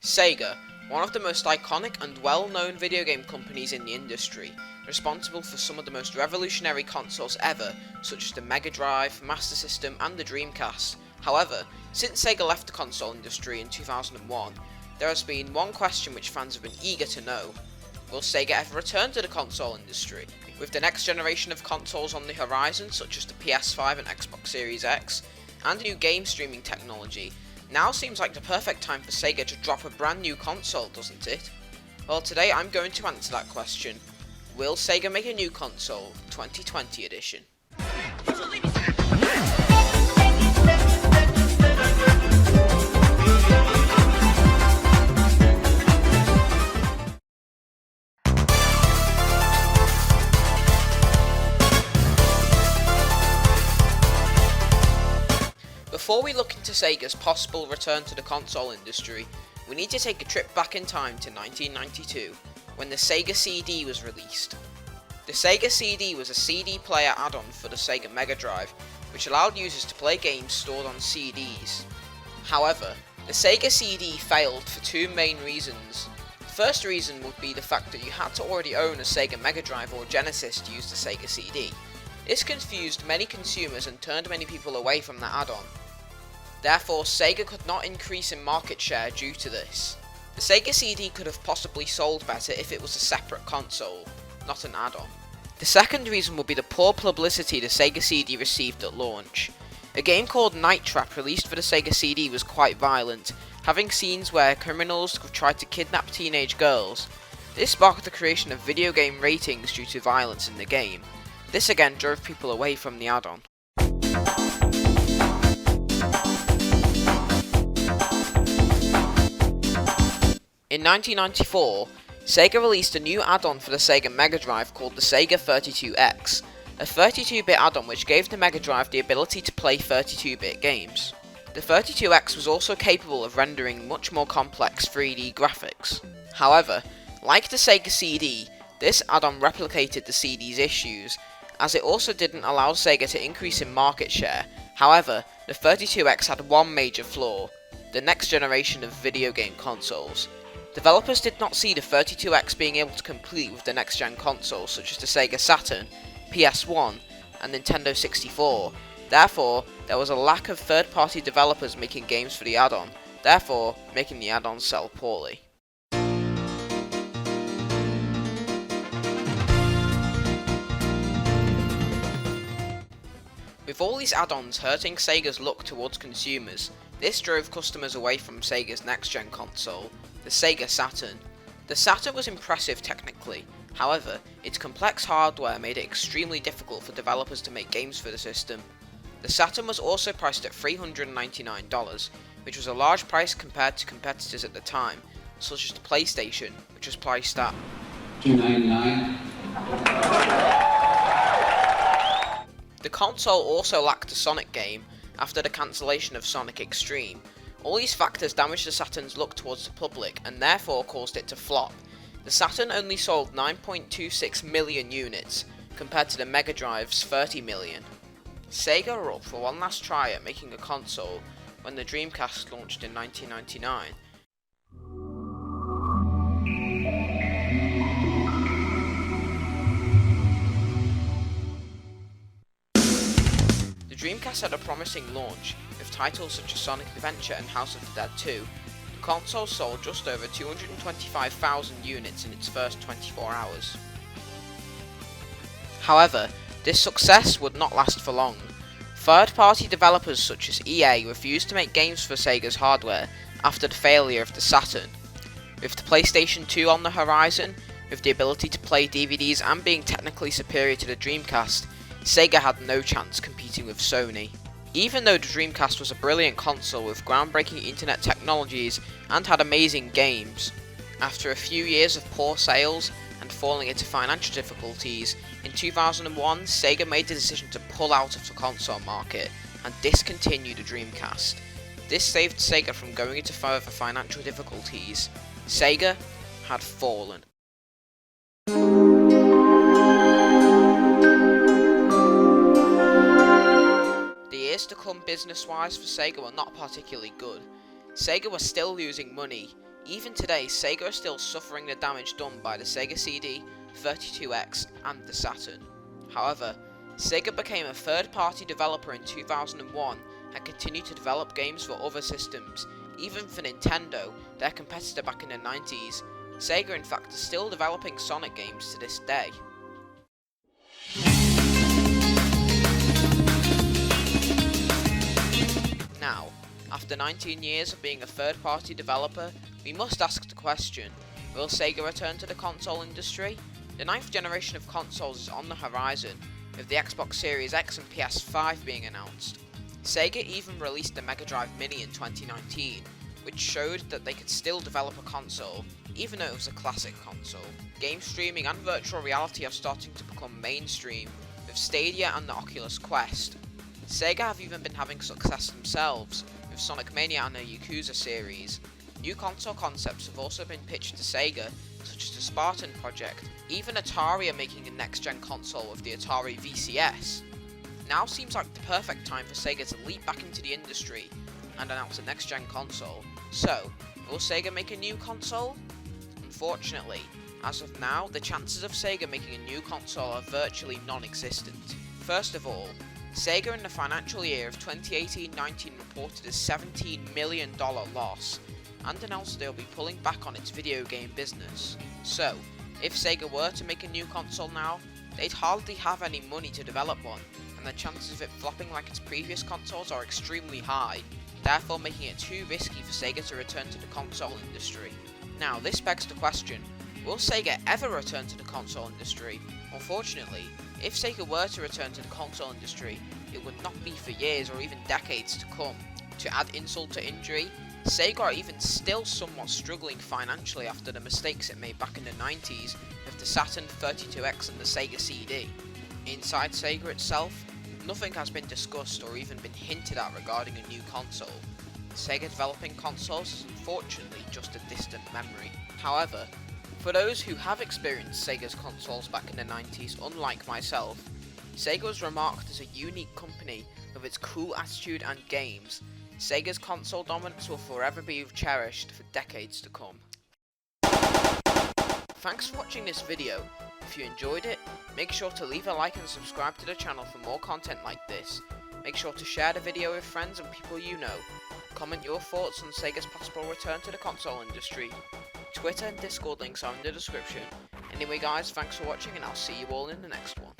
Sega, one of the most iconic and well-known video game companies in the industry, responsible for some of the most revolutionary consoles ever, such as the Mega Drive, Master System and the Dreamcast. However, since Sega left the console industry in 2001, there has been one question which fans have been eager to know. Will Sega ever return to the console industry? With the next generation of consoles on the horizon, such as the PS5 and Xbox Series X, and new game streaming technology, now seems like the perfect time for Sega to drop a brand new console, doesn't it? Well, today I'm going to answer that question. Will Sega make a new console, 2020 edition? Before we look into Sega's possible return to the console industry, we need to take a trip back in time to 1992, when the Sega CD was released. The Sega CD was a CD player add-on for the Sega Mega Drive, which allowed users to play games stored on CDs. However, the Sega CD failed for two main reasons. The first reason would be the fact that you had to already own a Sega Mega Drive or Genesis to use the Sega CD. This confused many consumers and turned many people away from the add-on. Therefore, Sega could not increase in market share due to this. The Sega CD could have possibly sold better if it was a separate console, not an add-on. The second reason would be the poor publicity the Sega CD received at launch. A game called Night Trap released for the Sega CD was quite violent, having scenes where criminals tried to kidnap teenage girls. This sparked the creation of video game ratings due to violence in the game. This again drove people away from the add-on. In 1994, Sega released a new add-on for the Sega Mega Drive called the Sega 32X, a 32-bit add-on which gave the Mega Drive the ability to play 32-bit games. The 32X was also capable of rendering much more complex 3D graphics. However, like the Sega CD, this add-on replicated the CD's issues, as it also didn't allow Sega to increase in market share. However, the 32X had one major flaw: the next generation of video game consoles. Developers did not see the 32X being able to compete with the next-gen consoles such as the Sega Saturn, PS1, and Nintendo 64. Therefore, there was a lack of third-party developers making games for the add-on, therefore making the add-on sell poorly. With all these add-ons hurting Sega's look towards consumers, this drove customers away from Sega's next-gen console, the Sega Saturn. The Saturn was impressive technically, however, its complex hardware made it extremely difficult for developers to make games for the system. The Saturn was also priced at $399, which was a large price compared to competitors at the time, such as the PlayStation, which was priced at $299. The console also lacked a Sonic game after the cancellation of Sonic Extreme. All these factors damaged the Saturn's look towards the public and therefore caused it to flop. The Saturn only sold 9.26 million units, compared to the Mega Drive's 30 million. Sega were up for one last try at making a console when the Dreamcast launched in 1999. The Dreamcast had a promising launch, with titles such as Sonic Adventure and House of the Dead 2. The console sold just over 225,000 units in its first 24 hours. However, this success would not last for long. Third-party developers such as EA refused to make games for Sega's hardware after the failure of the Saturn. With the PlayStation 2 on the horizon, with the ability to play DVDs and being technically superior to the Dreamcast, Sega had no chance competing with Sony. Even though the Dreamcast was a brilliant console with groundbreaking internet technologies and had amazing games, after a few years of poor sales and falling into financial difficulties, in 2001 Sega made the decision to pull out of the console market and discontinue the Dreamcast. This saved Sega from going into further financial difficulties. Sega had fallen. Years to come business-wise for Sega were not particularly good. Sega was still losing money, Even today, Sega is still suffering the damage done by the Sega CD, 32X and the Saturn. However, Sega became a third-party developer in 2001 and continued to develop games for other systems, even for Nintendo, their competitor back in the 90s. Sega in fact is still developing Sonic games to this day. Now, after 19 years of being a third-party developer, we must ask the question, will Sega return to the console industry? The 9th generation of consoles is on the horizon, with the Xbox Series X and PS5 being announced. Sega even released the Mega Drive Mini in 2019, which showed that they could still develop a console, even though it was a classic console. Game streaming and virtual reality are starting to become mainstream, with Stadia and the Oculus Quest. Sega have even been having success themselves, with Sonic Mania and the Yakuza series. New console concepts have also been pitched to Sega, such as the Spartan project. Even Atari are making a next-gen console with the Atari VCS. Now seems like the perfect time for Sega to leap back into the industry and announce a next-gen console. So, will Sega make a new console? Unfortunately, as of now, the chances of Sega making a new console are virtually non-existent. First of all, Sega in the financial year of 2018-19 reported a $17 million loss, and announced they'll be pulling back on its video game business. So, if Sega were to make a new console now, they'd hardly have any money to develop one, and the chances of it flopping like its previous consoles are extremely high, therefore making it too risky for Sega to return to the console industry. Now, this begs the question, will Sega ever return to the console industry? Unfortunately, if Sega were to return to the console industry, it would not be for years or even decades to come. To add insult to injury, Sega are even still somewhat struggling financially after the mistakes it made back in the 90s with the Saturn, 32X and the Sega CD. Inside Sega itself, nothing has been discussed or even been hinted at regarding a new console. Sega developing consoles is unfortunately just a distant memory. However, for those who have experienced Sega's consoles back in the 90s, unlike myself, Sega was remarked as a unique company with its cool attitude and games. Sega's console dominance will forever be cherished for decades to come. Thanks for watching this video. If you enjoyed it, make sure to leave a like and subscribe to the channel for more content like this. Make sure to share the video with friends and people you know. Comment your thoughts on Sega's possible return to the console industry. Twitter and Discord links are in the description. Anyway guys, thanks for watching and I'll see you all in the next one.